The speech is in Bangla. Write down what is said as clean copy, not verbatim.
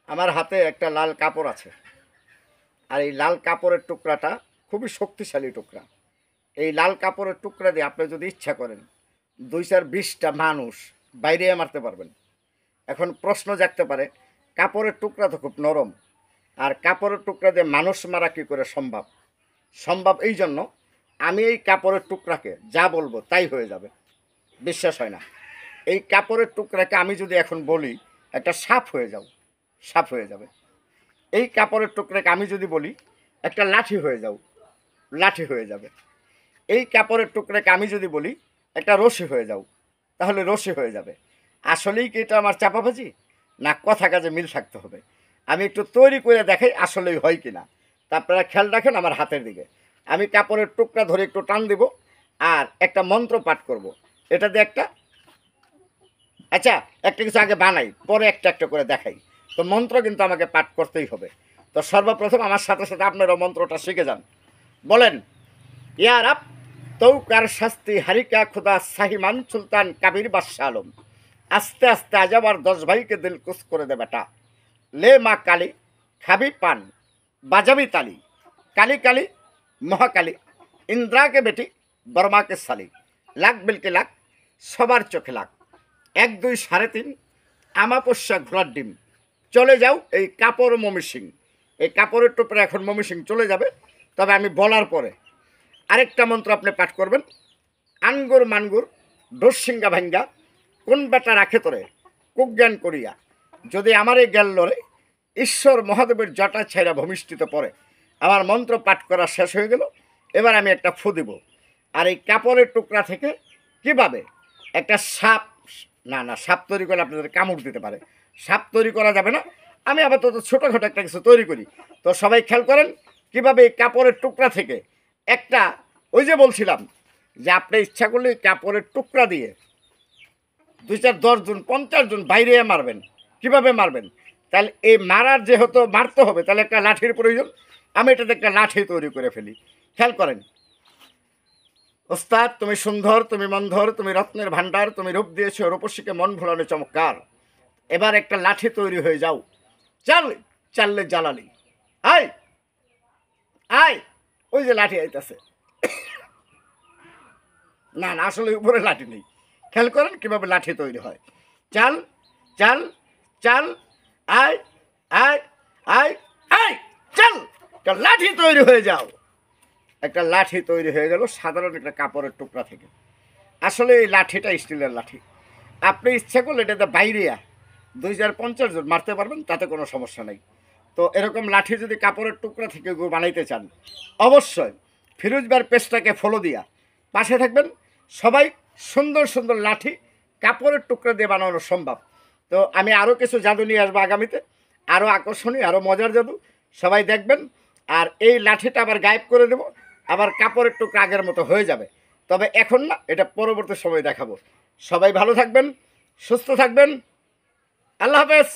আমার হাতে একটা লাল কাপড় আছে, আর এই লাল কাপড়ের টুকরাটা খুবই শক্তিশালী টুকরা। এই লাল কাপড়ের টুকরা দিয়ে আপনি যদি ইচ্ছা করেন 2-20টা মানুষ বাইরে মারতে পারবেন। এখন প্রশ্ন জাগতে পারে, কাপড়ের টুকরা তো খুব নরম, আর কাপড়ের টুকরা দিয়ে মানুষ মারা কী করে সম্ভব? সম্ভব এই জন্য, আমি এই কাপড়ের টুকরাকে যা বলবো তাই হয়ে যাবে। বিশ্বাস হয় না? এই কাপড়ের টুকরাকে আমি যদি এখন বলি একটা সাপ হয়ে যাও, সাপ হয়ে যাবে। এই কাপড়ের টুকরাকে আমি যদি বলি একটা লাঠি হয়ে যাও, লাঠি হয়ে যাবে। এই কাপড়ের টুকরাকে আমি যদি বলি একটা রশি হয়ে যাও, তাহলে রশি হয়ে যাবে। আসলেই কি এটা আমার চাপাবাজি, না কথা কাজে মিল থাকতে হবে? আমি একটু তৈরি করে দেখাই আসলেই হয় কি না। তা আপনারা খেয়াল রাখেন আমার হাতের দিকে। আমি কাপড়ের টুকরা ধরে একটু টান দিব আর একটা মন্ত্র পাঠ করব। এটা দিয়ে একটা, আচ্ছা একটা কিছু আগে বানাই, পরে একটা একটা করে দেখাই। তো মন্ত্র কিন্তু আমাকে পাঠ করতেই হবে। তো সর্বপ্রথম আমার সাথে সাথে আপনারা মন্ত্রটা শিখে যান। বলেন, ইয়ার আপ তৌকার শাস্তি হারিকা খুদা সাহিমান সুলতান কাবির বাদশাহ আলম, আস্তে আস্তে আজাবার 10 ভাইকে দিলকুশ করে দে বেটা, লে মা কালী খাবি পান বাজাবি তালি, কালী কালী মহাকালী ইন্দ্রাকে বেটি বর্মাকে সালি, লাখ বিলকে লাখ সবার চোখে লাখ, 1 2 3.5 আমাপস্যা ঘোড়ার ডিম, চলে যাও এই কাপড় মমিসিং। এই কাপড়ের টুকরা এখন মমিসিং চলে যাবে। তবে আমি বলার পরে আরেকটা মন্ত্র আপনি পাঠ করবেন। আনগুর মানগুর ডোরসিঙ্গা ভাঙ্গা কোন বেটা রাখে তোরে কুজ্ঞান করিয়া, যদি আমার এই জ্ঞান লড়ে ঈশ্বর মহাদেবের জটা ছাইরা ভূমিষ্ঠিত পড়ে। আমার মন্ত্র পাঠ করা শেষ হয়ে গেল। এবার আমি একটা ফু দিব। আর এই কাপড়ের টুকরা থেকে কিভাবে একটা সাপ, না না সাপ তৈরি করে আপনাদের কামড় দিতে পারে, সাপ তৈরি করা যাবে না। আমি আপাতত ছোটোখাটো একটা কিছু তৈরি করি। তো সবাই খেয়াল করেন কিভাবে এই কাপড়ের টুকরা থেকে একটা, ওই যে বলছিলাম যে আপনি ইচ্ছা করলে কাপড়ের টুকরা দিয়ে 2 4 10 জন 50 জন বাইরে মারবেন। কিভাবে মারবেন? তাহলে এই মারার যেহেতু মারতে হবে, তাহলে একটা লাঠির প্রয়োজন। আমি এটাতে একটা লাঠি তৈরি করে ফেলি। খেয়াল করেন, ওস্তাদ তুমি সুন্দর, তুমি মন্ধর, তুমি রত্নের ভাণ্ডার, তুমি রূপ দিয়েছো রূপসীকে মন ভোলানো চমৎকার। এবার একটা লাঠি তৈরি হয়ে যাও, চাল চাললে জ্বালালি, আয় আয়। ওই যে লাঠি আইতাছে, না না আসলে উপরে লাঠি নেই। খেয়াল করেন কীভাবে লাঠি তৈরি হয়। চাল চাল চাল, আয় আয় আয় আয়, চাল, একটা লাঠি তৈরি হয়ে যাও। একটা লাঠি তৈরি হয়ে গেল সাধারণ একটা কাপড়ের টুকরা থেকে। আসলে এই লাঠিটা স্টিলের লাঠি। আপনি ইচ্ছা করলে এটাতে বাইরিয়া 2050 জন মারতে পারবেন, তাতে কোনো সমস্যা নেই। তো এরকম লাঠি যদি কাপড়ের টুকরা থেকে বানাইতে চান, অবশ্যই ফিরোজবার পেজটাকে ফলো দিয়া পাশে থাকবেন। সবাই সুন্দর সুন্দর লাঠি কাপড়ের টুকরা দিয়ে বানানো সম্ভব। তো আমি আরও কিছু জাদু নিয়ে আসবো আগামীতে, আরও আকর্ষণীয় আরও মজার জাদু, সবাই দেখবেন। আর এই লাঠিটা আবার গায়েব করে দেব, আবার কাপড়ের টুকরা আগের মতো হয়ে যাবে। তবে এখন না, এটা পরবর্তী সময় দেখাবো। সবাই ভালো থাকবেন, সুস্থ থাকবেন, আল্লাহ হাফেজ।